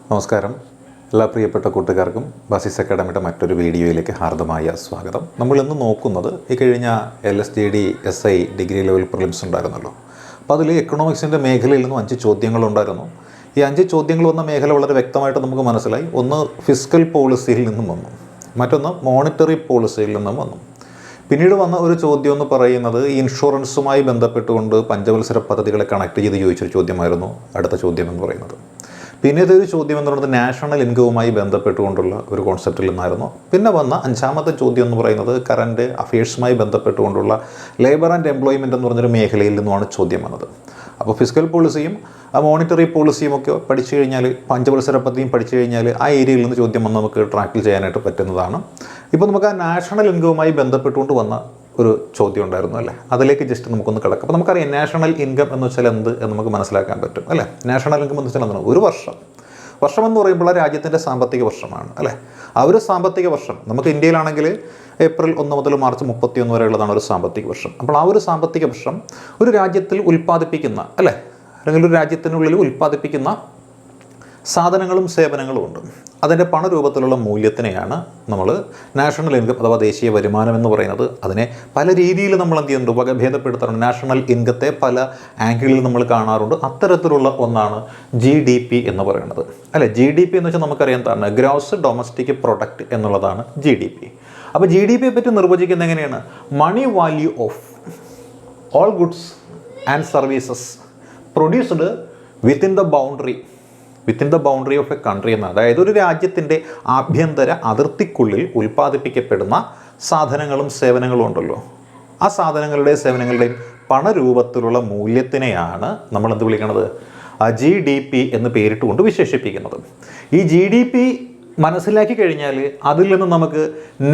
നമസ്കാരം. എല്ലാ പ്രിയപ്പെട്ട കൂട്ടുകാർക്കും ബസിസ് അക്കാഡമിയുടെ മറ്റൊരു വീഡിയോയിലേക്ക് ഹാർദമായ സ്വാഗതം. നമ്മളിന്ന് നോക്കുന്നത് ഈ കഴിഞ്ഞ LSJD SI degree level prelims ഉണ്ടായിരുന്നല്ലോ. അപ്പോൾ അതിൽ എക്കണോമിക്സിൻ്റെ മേഖലയിൽ നിന്നും 5 ചോദ്യങ്ങളുണ്ടായിരുന്നു. ഈ 5 ചോദ്യങ്ങൾ വന്ന മേഖല വളരെ വ്യക്തമായിട്ട് നമുക്ക് മനസ്സിലായി. ഒന്ന് ഫിസ്ക്കൽ പോളിസിയിൽ നിന്നും വന്നു, മറ്റൊന്ന് മോണിറ്ററി പോളിസിയിൽ നിന്നും വന്നു. പിന്നീട് വന്ന ഒരു ചോദ്യം എന്ന് പറയുന്നത് ഇൻഷുറൻസുമായി ബന്ധപ്പെട്ടുകൊണ്ട് പഞ്ചവത്സര പദ്ധതികളെ കണക്ട് ചെയ്ത് ചോദിച്ചൊരു ചോദ്യമായിരുന്നു അടുത്ത ചോദ്യം എന്ന് പറയുന്നത്. പിന്നെ ഇതൊരു ചോദ്യം എന്ന് പറയുന്നത് നാഷണൽ ഇൻകവുമായി ബന്ധപ്പെട്ടുകൊണ്ടുള്ള ഒരു കോൺസെപ്റ്റിൽ നിന്നായിരുന്നു. പിന്നെ വന്ന 5ാമത്തെ ചോദ്യം എന്ന് പറയുന്നത് കറൻറ്റ് അഫയേഴ്സുമായി ബന്ധപ്പെട്ടുകൊണ്ടുള്ള ലേബർ ആൻഡ് എംപ്ലോയ്മെൻറ്റ് എന്ന് പറഞ്ഞൊരു മേഖലയിൽ നിന്നുമാണ് ചോദ്യം വന്നത്. അപ്പോൾ ഫിസ്ക്കൽ പോളിസിയും മോണിറ്ററി പോളിസിയും ഒക്കെ പഠിച്ചു കഴിഞ്ഞാൽ, പഞ്ചവത്സര പദ്ധതിയും പഠിച്ചു കഴിഞ്ഞാൽ ആ ഏരിയയിൽ നിന്ന് ചോദ്യം വന്ന് നമുക്ക് ട്രാക്കിൽ ചെയ്യാനായിട്ട് പറ്റുന്നതാണ്. ഇപ്പോൾ നമുക്ക് ആ നാഷണൽ ഇൻകവുമായി ബന്ധപ്പെട്ടുകൊണ്ട് വന്ന ഒരു ചോദ്യം ഉണ്ടായിരുന്നു അല്ലേ, അതിലേക്ക് ജസ്റ്റ് നമുക്കൊന്ന് കിടക്കാം. അപ്പോൾ നമുക്കറിയാം നാഷണൽ ഇൻകം എന്ന് വെച്ചാൽ എന്ത് എന്ന് നമുക്ക് മനസ്സിലാക്കാൻ പറ്റും അല്ലേ. നാഷണൽ ഇൻകം എന്ന് വെച്ചാൽ എന്താണ്? ഒരു വർഷം എന്ന് പറയുമ്പോൾ രാജ്യത്തിൻ്റെ സാമ്പത്തിക വർഷമാണ് അല്ലേ. ആ ഒരു സാമ്പത്തിക വർഷം നമുക്ക് ഇന്ത്യയിലാണെങ്കിൽ ഏപ്രിൽ 1 മുതൽ മാർച്ച് 31 വരെയുള്ളതാണ് ഒരു സാമ്പത്തിക വർഷം. അപ്പോൾ ആ ഒരു സാമ്പത്തിക വർഷം ഒരു രാജ്യത്തിൽ ഉൽപ്പാദിപ്പിക്കുന്ന അല്ലേ, അല്ലെങ്കിൽ ഒരു രാജ്യത്തിനുള്ളിൽ ഉൽപ്പാദിപ്പിക്കുന്ന സാധനങ്ങളും സേവനങ്ങളും ഉണ്ട്. അതിൻ്റെ പണരൂപത്തിലുള്ള മൂല്യത്തിനെയാണ് നമ്മൾ നാഷണൽ ഇൻകം അഥവാ ദേശീയ വരുമാനം എന്ന് പറയുന്നത്. അതിനെ പല രീതിയിൽ നമ്മൾ എന്ത് ചെയ്യുന്നുണ്ട്, വകഭേദപ്പെടുത്താറുണ്ട്. നാഷണൽ ഇൻകത്തെ പല ആംഗിളിൽ നമ്മൾ കാണാറുണ്ട്. അത്തരത്തിലുള്ള ഒന്നാണ് GDP എന്ന് പറയുന്നത് അല്ലേ. GDP എന്ന് വെച്ചാൽ നമുക്കറിയാം എന്താണ്, ഗ്രോസ് ഡൊമസ്റ്റിക് പ്രൊഡക്റ്റ് എന്നുള്ളതാണ് GDP. അപ്പോൾ GDP യെ പറ്റി നിർവചിക്കുന്നത് എങ്ങനെയാണ്? Money value of all goods and services produced within the boundary of a country എന്നാണ്. അതായത് ഒരു രാജ്യത്തിൻ്റെ ആഭ്യന്തര അതിർത്തിക്കുള്ളിൽ ഉൽപ്പാദിപ്പിക്കപ്പെടുന്ന സാധനങ്ങളും സേവനങ്ങളും ഉണ്ടല്ലോ, ആ സാധനങ്ങളുടെയും സേവനങ്ങളുടെയും പണരൂപത്തിലുള്ള മൂല്യത്തിനെയാണ് നമ്മൾ എന്ത് വിളിക്കുന്നത്, GDP എന്ന് പേരിട്ടുകൊണ്ട് വിശേഷിപ്പിക്കുന്നത്. ഈ GDP മനസ്സിലാക്കി കഴിഞ്ഞാൽ അതിൽ നിന്ന് നമുക്ക്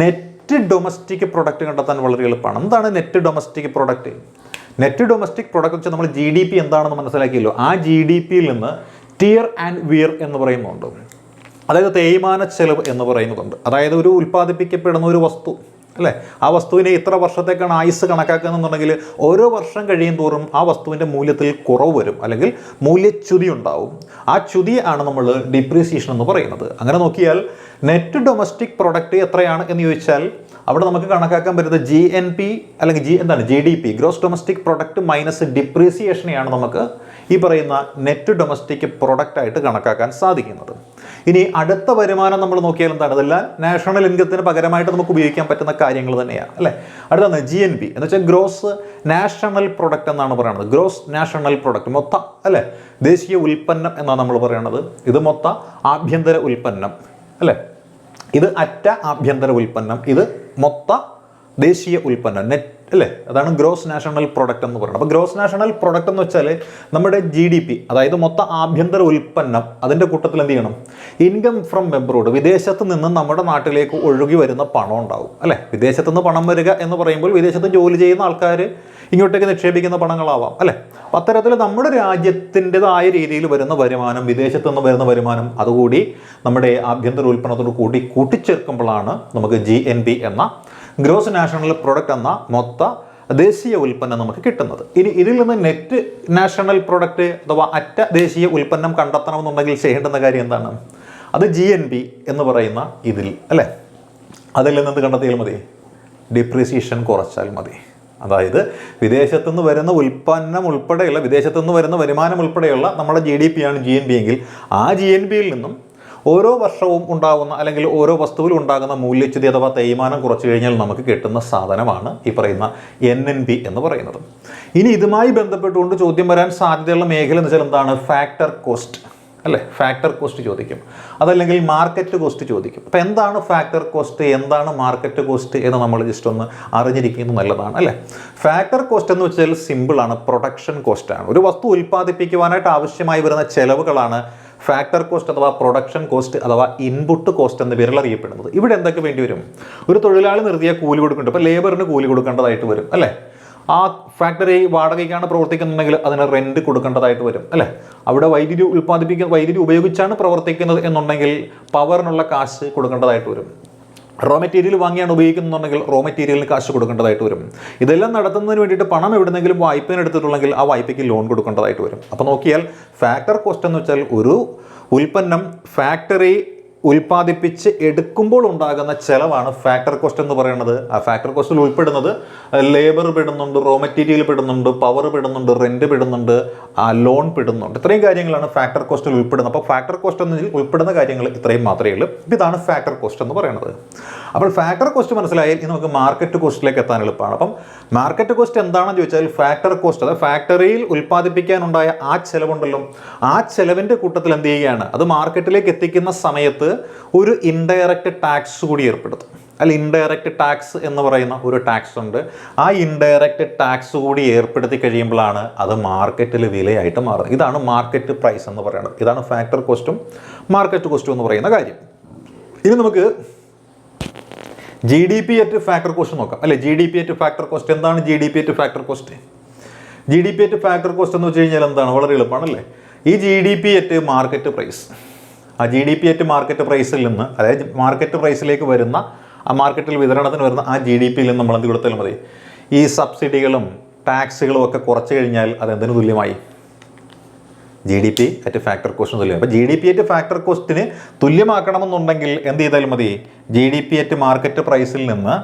നെറ്റ് ഡൊമസ്റ്റിക് പ്രൊഡക്റ്റ് കണ്ടെത്താൻ വളരെ എളുപ്പമാണ്. എന്താണ് net domestic product? Net domestic product വെച്ചാൽ നമ്മൾ GDP എന്താണെന്ന് മനസ്സിലാക്കിയല്ലോ. ആ GDPയിൽ നിന്ന് ടിയർ ആൻഡ് വിയർ എന്ന് പറയുന്നുണ്ട്, അതായത് തേയ്മാന ചെലവ് എന്ന് പറയുന്നതുണ്ട്. അതായത് ഒരു ഉൽപ്പാദിപ്പിക്കപ്പെടുന്ന ഒരു വസ്തു അല്ലേ, ആ വസ്തുവിനെ ഇത്ര വർഷത്തേക്കാണ് ആയുസ് കണക്കാക്കുന്നതെന്നുണ്ടെങ്കിൽ ഓരോ വർഷം കഴിയും തോറും ആ വസ്തുവിൻ്റെ മൂല്യത്തിൽ കുറവ് വരും, അല്ലെങ്കിൽ മൂല്യച്യുതി ഉണ്ടാവും. ആ ച്യുതി ആണ് നമ്മൾ ഡിപ്രീസിയേഷൻ എന്ന് പറയുന്നത്. അങ്ങനെ നോക്കിയാൽ നെറ്റ് ഡൊമസ്റ്റിക് പ്രൊഡക്റ്റ് എത്രയാണ് എന്ന് ചോദിച്ചാൽ അവിടെ നമുക്ക് കണക്കാക്കാൻ പറ്റുന്നത് GNP അല്ലെങ്കിൽ GDP, gross domestic product minus ഡിപ്രീസിയേഷനെയാണ് നമുക്ക് ഈ പറയുന്ന നെറ്റ് ഡൊമസ്റ്റിക് പ്രൊഡക്റ്റ് ആയിട്ട് കണക്കാക്കാൻ സാധിക്കുന്നത്. ഇനി അടുത്ത വരുമാനം നമ്മൾ നോക്കിയാൽ എന്താണ്? അതെല്ലാം നാഷണൽ ഇൻകത്തിന് പകരമായിട്ട് നമുക്ക് ഉപയോഗിക്കാൻ പറ്റുന്ന കാര്യങ്ങൾ തന്നെയാണ് അല്ലേ. അടുത്താണ് GNP എന്ന് വെച്ചാൽ ഗ്രോസ് നാഷണൽ പ്രൊഡക്റ്റ് എന്നാണ് പറയുന്നത്. ഗ്രോസ് നാഷണൽ പ്രൊഡക്റ്റ് മൊത്തം അല്ലേ, ദേശീയ ഉൽപ്പന്നം എന്നാണ് നമ്മൾ പറയുന്നത്. ഇത് മൊത്ത ആഭ്യന്തര ഉൽപ്പന്നം അല്ലേ, ഇത് അറ്റ ആഭ്യന്തര ഉൽപ്പന്നം, ഇത് മൊത്ത ദേശീയ ഉൽപ്പന്നം നെറ്റ് അല്ലേ. അതാണ് ഗ്രോസ് നാഷണൽ പ്രൊഡക്റ്റ് എന്ന് പറയുന്നത്. അപ്പോൾ ഗ്രോസ് നാഷണൽ പ്രൊഡക്റ്റ് എന്ന് വെച്ചാൽ നമ്മുടെ GDP, അതായത് മൊത്ത ആഭ്യന്തര ഉൽപ്പന്നം, അതിൻ്റെ കൂട്ടത്തിൽ എന്ത് ചെയ്യണം, ഇൻകം ഫ്രം എബ്രോഡ്, വിദേശത്ത് നിന്ന് നമ്മുടെ നാട്ടിലേക്ക് ഒഴുകി വരുന്ന പണം ഉണ്ടാവും അല്ലേ. വിദേശത്ത് നിന്ന് പണം വരിക എന്ന് പറയുമ്പോൾ വിദേശത്ത് ജോലി ചെയ്യുന്ന ആൾക്കാർ ഇങ്ങോട്ടേക്ക് നിക്ഷേപിക്കുന്ന പണങ്ങളാവാം അല്ലേ. അപ്പം അത്തരത്തിൽ നമ്മുടെ രാജ്യത്തിൻ്റെതായ രീതിയിൽ വരുന്ന വരുമാനം, വിദേശത്ത് നിന്ന് വരുന്ന വരുമാനം, അതുകൂടി നമ്മുടെ ആഭ്യന്തര ഉൽപ്പന്നത്തോട് കൂടി കൂട്ടിച്ചേർക്കുമ്പോഴാണ് നമുക്ക് GNP എന്ന ഗ്രോസ് നാഷണൽ പ്രൊഡക്റ്റ് എന്ന മൊത്ത ദേശീയ ഉൽപ്പന്നം നമുക്ക് കിട്ടുന്നത്. ഇനി ഇതിൽ നിന്ന് നെറ്റ് നാഷണൽ പ്രൊഡക്റ്റ് അഥവാ അറ്റ ദേശീയ ഉൽപ്പന്നം കണ്ടെത്തണമെന്നുണ്ടെങ്കിൽ ചെയ്യേണ്ടുന്ന കാര്യം എന്താണ്? അത് GNP എന്ന് പറയുന്ന ഇതിൽ അല്ലേ, അതിൽ നിന്ന് കണ്ടെത്തിയാൽ മതി, ഡിപ്രീസിയേഷൻ കുറച്ചാൽ മതി. അതായത് വിദേശത്തുനിന്ന് വരുന്ന ഉൽപ്പന്നം ഉൾപ്പെടെയുള്ള, വിദേശത്തുനിന്ന് വരുന്ന വരുമാനം ഉൾപ്പെടെയുള്ള നമ്മുടെ GDP ആണ് GNP എങ്കിൽ ആ GNPയിൽ നിന്നും ഓരോ വർഷവും ഉണ്ടാകുന്ന അല്ലെങ്കിൽ ഓരോ വസ്തുവിൽ ഉണ്ടാകുന്ന മൂല്യച്യുതി അഥവാ തേയ്മാനം കുറച്ച് കഴിഞ്ഞാൽ നമുക്ക് കിട്ടുന്ന സാധനമാണ് ഈ പറയുന്ന NNP എന്ന് പറയുന്നത്. ഇനി ഇതുമായി ബന്ധപ്പെട്ടുകൊണ്ട് ചോദ്യം വരാൻ സാധ്യതയുള്ള മേഖല എന്ന് വെച്ചാൽ എന്താണ്? ഫാക്ടർ കോസ്റ്റ് അല്ലേ. ഫാക്ടർ കോസ്റ്റ് ചോദിക്കും, അതല്ലെങ്കിൽ മാർക്കറ്റ് കോസ്റ്റ് ചോദിക്കും. അപ്പോൾ എന്താണ് ഫാക്ടർ കോസ്റ്റ്, എന്താണ് മാർക്കറ്റ് കോസ്റ്റ് എന്ന് നമ്മൾ ജസ്റ്റ് ഒന്ന് അറിഞ്ഞിരിക്കുന്നത് നല്ലതാണ് അല്ലേ. ഫാക്ടർ കോസ്റ്റ് എന്ന് വെച്ചാൽ സിമ്പിളാണ്, പ്രൊഡക്ഷൻ കോസ്റ്റാണ്. ഒരു വസ്തു ഉൽപ്പാദിപ്പിക്കുവാനായിട്ട് ആവശ്യമായി വരുന്ന ചെലവുകളാണ് ഫാക്ടർ കോസ്റ്റ് അഥവാ പ്രൊഡക്ഷൻ കോസ്റ്റ് അഥവാ ഇൻപുട്ട് കോസ്റ്റ് എന്ന പേരിൽ അറിയപ്പെടുന്നത്. ഇവിടെ എന്തൊക്കെ വേണ്ടി വരും? ഒരു തൊഴിലാളി നിർത്തിയാൽ കൂലി കൊടുക്കുന്നുണ്ട്, അപ്പോൾ ലേബറിന് കൂലി കൊടുക്കേണ്ടതായിട്ട് വരും അല്ലേ. ആ ഫാക്ടറി വാടകയ്ക്കാണ് പ്രവർത്തിക്കുന്നുണ്ടെങ്കിൽ അതിന് റെന്റ് കൊടുക്കേണ്ടതായിട്ട് വരും അല്ലേ. അവിടെ വൈദ്യുതി ഉപയോഗിച്ചാണ് പ്രവർത്തിക്കുന്നത് എന്നുണ്ടെങ്കിൽ പവറിനുള്ള കാശ് കൊടുക്കേണ്ടതായിട്ട് വരും. റോ മെറ്റീരിയൽ വാങ്ങിയാണ് ഉപയോഗിക്കുന്നുണ്ടെങ്കിൽ റോ മെറ്റീരിയലിന് കാശ് കൊടുക്കേണ്ടതായിട്ട് വരും. ഇതെല്ലാം നടത്തുന്നതിന് വേണ്ടിയിട്ട് പണം എവിടെന്നെങ്കിലും വായ്പന് എടുത്തിട്ടുണ്ടെങ്കിൽ ആ വായ്പയ്ക്ക് ലോൺ കൊടുക്കേണ്ടതായിട്ട് വരും. അപ്പോൾ നോക്കിയാൽ ഫാക്ടർ കോസ്റ്റ് എന്ന് വെച്ചാൽ ഒരു ഉൽപ്പന്നം ഫാക്ടറി ഉൽപ്പാദിപ്പിച്ച് എടുക്കുമ്പോൾ ഉണ്ടാകുന്ന ചിലവാണ് ഫാക്ടർ കോസ്റ്റ് എന്ന് പറയുന്നത്. ആ ഫാക്ടർ കോസ്റ്റിൽ ഉൾപ്പെടുന്നത് ലേബർ പെടുന്നുണ്ട്, റോ മെറ്റീരിയൽ പെടുന്നുണ്ട്, പവർ പെടുന്നുണ്ട്, റെന്റ് പെടുന്നുണ്ട്, ലോൺ പെടുന്നുണ്ട്. ഇത്രയും കാര്യങ്ങളാണ് ഫാക്ടർ കോസ്റ്റിൽ ഉൾപ്പെടുന്നത്. അപ്പോൾ ഫാക്ടർ കോസ്റ്റ് എന്നതിൽ ഉൾപ്പെടുന്ന കാര്യങ്ങൾ ഇത്രയും മാത്രമേ ഉള്ളൂ. ഇതാണ് ഫാക്ടർ കോസ്റ്റ് എന്ന് പറയുന്നത്. അപ്പോൾ ഫാക്ടർ കോസ്റ്റ് മനസ്സിലായാൽ ഇനി നമുക്ക് മാർക്കറ്റ് കോസ്റ്റിലേക്ക് എത്താൻ എളുപ്പമാണ്. അപ്പം മാർക്കറ്റ് കോസ്റ്റ് എന്താണെന്ന് ചോദിച്ചാൽ ഫാക്ടർ കോസ്റ്റ്, അതായത് ഫാക്ടറിയിൽ ഉൽപ്പാദിപ്പിക്കാനുണ്ടായ ആ ചിലവുണ്ടല്ലോ, ആ ചിലവിൻ്റെ കൂട്ടത്തിൽ എന്ത് ചെയ്യുകയാണ്, അത് മാർക്കറ്റിലേക്ക് എത്തിക്കുന്ന സമയത്ത് ഒരു ഇൻഡയറക്റ്റ് ടാക്സ് കൂടി ഏർപ്പെടുത്തും. അല്ല, ഇൻഡയറക്റ്റ് ടാക്സ് എന്ന് പറയുന്ന ഒരു ടാക്സ് ഉണ്ട്. ആ ഇൻഡയറക്റ്റ് ടാക്സ് കൂടി ഏർപ്പെടുത്തി കഴിയുമ്പോഴാണ് അത് മാർക്കറ്റിൽ വിലയായിട്ട് മാറുന്നത്. ഇതാണ് മാർക്കറ്റ് പ്രൈസ് എന്ന് പറയുന്നത്. ഇതാണ് ഫാക്ടർ കോസ്റ്റും മാർക്കറ്റ് കോസ്റ്റും എന്ന് പറയുന്ന കാര്യം. ഇനി നമുക്ക് GDP അറ്റ് ഫാക്ടർ കോസ്റ്റ് നോക്കാം. അല്ലെ, GDP അറ്റ് ഫാക്ടർ കോസ്റ്റ് എന്താണ്? GDP at factor cost, GDP at factor cost എന്ന് വെച്ച് കഴിഞ്ഞാൽ എന്താണ്? വളരെ എളുപ്പമാണല്ലേ. ഈ GDP അറ്റ് മാർക്കറ്റ് പ്രൈസ്, ആ GDP അറ്റ് മാർക്കറ്റ് പ്രൈസിൽ നിന്ന്, അതായത് മാർക്കറ്റ് പ്രൈസിലേക്ക് വരുന്ന, ആ മാർക്കറ്റിൽ വിതരണത്തിന് വരുന്ന ആ GDPയിൽ നിന്ന് നമ്മൾ എന്ത് കൊടുത്താലും മതി, ഈ സബ്സിഡികളും ടാക്സുകളും ഒക്കെ കുറച്ച് കഴിഞ്ഞാൽ അതെന്തിനു തുല്യമായി? GDP അറ്റ് ഫാക്ടർ കോസ്റ്റിന് തുല്യമായി. അപ്പോൾ GDP അറ്റ് ഫാക്ടർ കോസ്റ്റിന് തുല്യമാക്കണമെന്നുണ്ടെങ്കിൽ എന്ത് ചെയ്താലും മതി, GDP അറ്റ് മാർക്കറ്റ് പ്രൈസിൽ നിന്ന്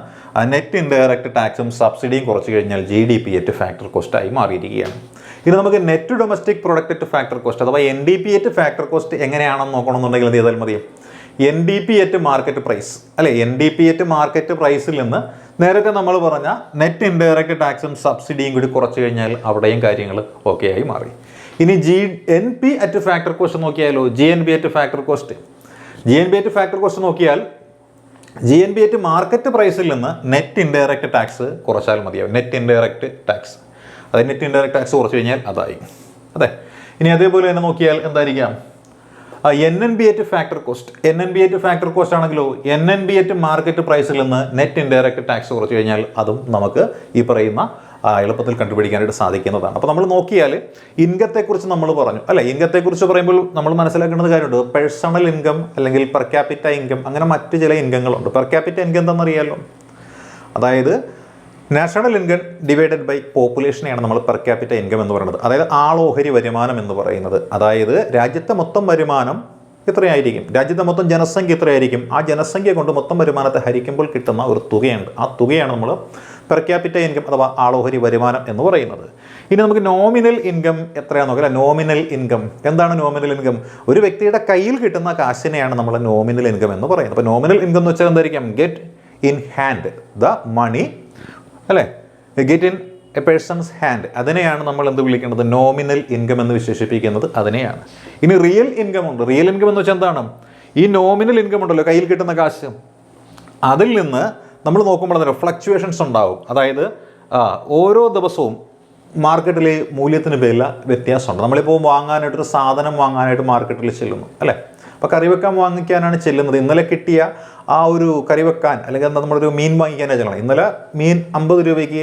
നെറ്റ് ഇൻഡയറക്റ്റ് ടാക്സും സബ്സിഡിയും കുറച്ച് കഴിഞ്ഞാൽ GDP അറ്റ് ഫാക്ടർ കോസ്റ്റായി മാറിയിരിക്കുകയാണ്. ഇനി നമുക്ക് net domestic product at factor cost അഥവാ NDP അറ്റ് ഫാക്ടർ കോസ്റ്റ് എങ്ങനെയാണെന്ന് നോക്കണമെന്നുണ്ടെങ്കിൽ എന്ത് ചെയ്താൽ മതി, NDP അറ്റ് മാർക്കറ്റ് പ്രൈസ്, അല്ലെ, NDP അറ്റ് മാർക്കറ്റ് പ്രൈസിൽ നിന്ന് നേരത്തെ നമ്മൾ പറഞ്ഞ നെറ്റ് ഇൻഡയറക്റ്റ് ടാക്സും സബ്സിഡിയും കൂടി കുറച്ച് കഴിഞ്ഞാൽ അവിടെയും കാര്യങ്ങൾ ഓക്കെ ആയി മാറി. ഇനി GNP അറ്റ് ഫാക്ടർ കോസ്റ്റ് നോക്കിയാലോ, GNP at factor cost, GNP at factor cost നോക്കിയാൽ GNP അറ്റ് മാർക്കറ്റ് പ്രൈസിൽ നിന്ന് നെറ്റ് ഇൻഡയറക്റ്റ് ടാക്സ് കുറച്ചാൽ മതിയാവും. നെറ്റ് ഇൻഡയറക്റ്റ് ടാക്സ്, അതായത് നെറ്റ് ഇൻഡയറക്റ്റ് ടാക്സ് കുറച്ച് കഴിഞ്ഞാൽ അതായി. അതെ, ഇനി അതേപോലെ തന്നെ നോക്കിയാൽ എന്തായിരിക്കാം, NNB at factor cost, NNB at factor cost ആണെങ്കിലോ NNB അറ്റ് മാർക്കറ്റ് പ്രൈസിൽ നിന്ന് നെറ്റ് ഇൻഡയറക്റ്റ് ടാക്സ് കുറച്ച് കഴിഞ്ഞാൽ അതും നമുക്ക് ഈ പറയുന്ന എളുപ്പത്തിൽ കണ്ടുപിടിക്കാനായിട്ട് സാധിക്കുന്നതാണ്. അപ്പോൾ നമ്മൾ നോക്കിയാൽ ഇൻകത്തെക്കുറിച്ച് നമ്മൾ പറഞ്ഞു, അല്ല, ഇൻകത്തെക്കുറിച്ച് പറയുമ്പോൾ നമ്മൾ മനസ്സിലാക്കേണ്ടത് കാര്യമുണ്ട്. പേഴ്സണൽ ഇൻകം അല്ലെങ്കിൽ പെർ ക്യാപിറ്റ ഇൻകം, അങ്ങനെ മറ്റ് ചില ഇൻകങ്ങളുണ്ട്. പെർ ക്യാപിറ്റ ഇൻകം എന്താണെന്നറിയാമല്ലോ, അതായത് നാഷണൽ ഇൻകം ഡിവൈഡഡ് ബൈ പോപ്പുലേഷനെയാണ് നമ്മൾ പെർ ക്യാപിറ്റ ഇൻകം എന്ന് പറയുന്നത്. അതായത് ആളോഹരി വരുമാനം എന്ന് പറയുന്നത്. അതായത് രാജ്യത്തെ മൊത്തം വരുമാനം എത്രയായിരിക്കും, രാജ്യത്തെ മൊത്തം ജനസംഖ്യ എത്രയായിരിക്കും, ആ ജനസംഖ്യ കൊണ്ട് മൊത്തം വരുമാനത്തെ ഹരിക്കുമ്പോൾ കിട്ടുന്ന ഒരു തുകയുണ്ട്. ആ തുകയാണ് നമ്മൾ പെർ ക്യാപിറ്റ ഇൻകം അഥവാ ആളോഹരി വരുമാനം എന്ന് പറയുന്നത്. ഇനി നമുക്ക് നോമിനൽ ഇൻകം എത്രയാണെന്ന് നോക്കാം. നോമിനൽ ഇൻകം എന്താണ്? നോമിനൽ ഇൻകം ഒരു വ്യക്തിയുടെ കയ്യിൽ കിട്ടുന്ന കാശിനെയാണ് നമ്മൾ നോമിനൽ ഇൻകം എന്ന് പറയുന്നത്. അപ്പോൾ നോമിനൽ ഇൻകം എന്ന് വെച്ചാൽ എന്തായിരിക്കും? Get in hand the money, അല്ലേ, get in a person's hand, അതിനെയാണ് നമ്മൾ എന്ത് വിളിക്കുന്നത്? നോമിനൽ ഇൻകം എന്ന് വിശേഷിപ്പിക്കുന്നത് അതിനെയാണ്. ഇനി റിയൽ ഇൻകം ഉണ്ട്. റിയൽ ഇൻകം എന്ന് വെച്ചാൽ എന്താണ്? ഈ നോമിനൽ ഇൻകം ഉണ്ടല്ലോ, കയ്യിൽ കിട്ടുന്ന കാശ്, അതിൽ നിന്ന് നമ്മൾ നോക്കുമ്പോൾ എന്താ ഫ്ലക്ച്വേഷൻസ് ഉണ്ടാവും. അതായത് ഓരോ ദിവസവും മാർക്കറ്റിൽ മൂല്യത്തിന് വില വ്യത്യാസമുണ്ട്. നമ്മളിപ്പോൾ വാങ്ങാനായിട്ടൊരു സാധനം വാങ്ങാനായിട്ട് മാർക്കറ്റിൽ ചെല്ലുന്നു, അല്ലേ, അപ്പോൾ കറിവെക്കാൻ വാങ്ങിക്കാനാണ് ചെല്ലുന്നത്. ഇന്നലെ കിട്ടിയ ആ ഒരു കറിവെക്കാൻ അല്ലെങ്കിൽ എന്താ നമ്മളൊരു മീൻ വാങ്ങിക്കാനാണ് ചെല്ലണം. ഇന്നലെ മീൻ 50 രൂപയ്ക്ക്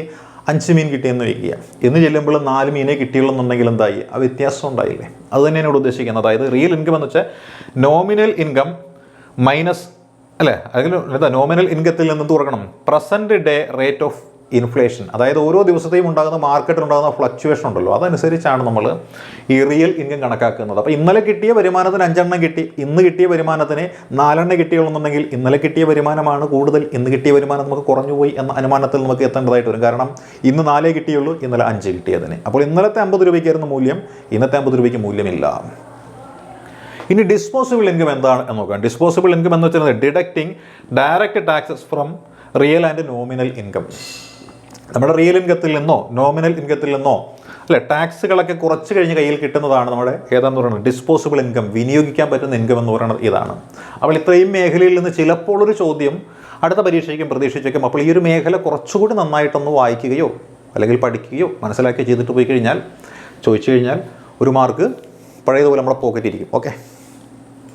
5 മീൻ കിട്ടിയെന്ന് വയ്ക്കുക. എന്ന് ചെല്ലുമ്പോൾ 4 മീനേ കിട്ടിയുള്ളൂ എന്നുണ്ടെങ്കിൽ എന്തായി? ആ വ്യത്യാസം ഉണ്ടായില്ലേ? അത് തന്നെയാണ് ഇവിടെ ഉദ്ദേശിക്കുന്നത്. അതായത് റിയൽ ഇൻകം എന്ന് വെച്ചാൽ നോമിനൽ ഇൻകം മൈനസ്, അല്ലേ, അല്ലെങ്കിൽ എന്താ നോമിനൽ ഇൻകത്തിൽ നിന്ന് തുറക്കണം present day rate of inflation. അതായത് ഓരോ ദിവസത്തെയും ഉണ്ടാകുന്ന മാർക്കറ്റിൽ ഉണ്ടാകുന്ന ഫ്ലക്ച്വേഷൻ ഉണ്ടല്ലോ, അതനുസരിച്ചാണ് നമ്മൾ ഈ റിയൽ ഇൻകം കണക്കാക്കുന്നത്. അപ്പോൾ ഇന്നലെ കിട്ടിയ വരുമാനത്തിന് 5 എണ്ണം കിട്ടി, ഇന്ന് കിട്ടിയ വരുമാനത്തിന് 4 എണ്ണം കിട്ടിയുള്ളൂന്നുണ്ടെങ്കിൽ ഇന്നലെ കിട്ടിയ വരുമാനമാണ് കൂടുതൽ, ഇന്ന് കിട്ടിയ വരുമാനം നമുക്ക് കുറഞ്ഞുപോയി എന്ന അനുമാനത്തിൽ നമുക്ക് എത്തേണ്ടതായിട്ട് വരും. കാരണം ഇന്ന് 4 കിട്ടിയുള്ളൂ, ഇന്നലെ 5 കിട്ടിയതിന്. അപ്പോൾ ഇന്നലത്തെ 50 രൂപയ്ക്കായിരുന്നു മൂല്യം, ഇന്നത്തെ 50 രൂപയ്ക്ക് മൂല്യമില്ല. ഇനി ഡിസ്പോസിബിൾ ഇൻകം എന്താണ് എന്ന് നോക്കാം. ഡിസ്പോസിബിൾ ഇൻകം എന്ന് വെച്ചാൽ deducting direct taxes from real and nominal income. നമ്മുടെ റിയൽ ഇൻകത്തിൽ നിന്നോ നോമിനൽ ഇൻകത്തിൽ നിന്നോ, അല്ലെ, ടാക്സുകളൊക്കെ കുറച്ച് കഴിഞ്ഞ് കയ്യിൽ കിട്ടുന്നതാണ് നമ്മുടെ ഏതാണെന്ന് പറയുന്നത് ഡിസ്പോസിബിൾ ഇൻകം, വിനിയോഗിക്കാൻ പറ്റുന്ന ഇൻകം എന്ന് പറയുന്നത് ഇതാണ്. അപ്പോൾ ഇത്രയും മേഖലയിൽ നിന്ന് ചിലപ്പോൾ ഒരു ചോദ്യം അടുത്ത പരീക്ഷയ്ക്കും പ്രതീക്ഷിച്ചേക്കും. അപ്പോൾ ഈ ഒരു മേഖല കുറച്ചുകൂടി നന്നായിട്ടൊന്ന് വായിക്കുകയോ അല്ലെങ്കിൽ പഠിക്കുകയോ മനസ്സിലാക്കി ചെയ്തിട്ട് പോയി കഴിഞ്ഞാൽ, ചോദിച്ചു കഴിഞ്ഞാൽ ഒരു മാർക്ക് പഴയതുപോലെ നമ്മുടെ പോക്കറ്റിരിക്കും. ഓക്കെ.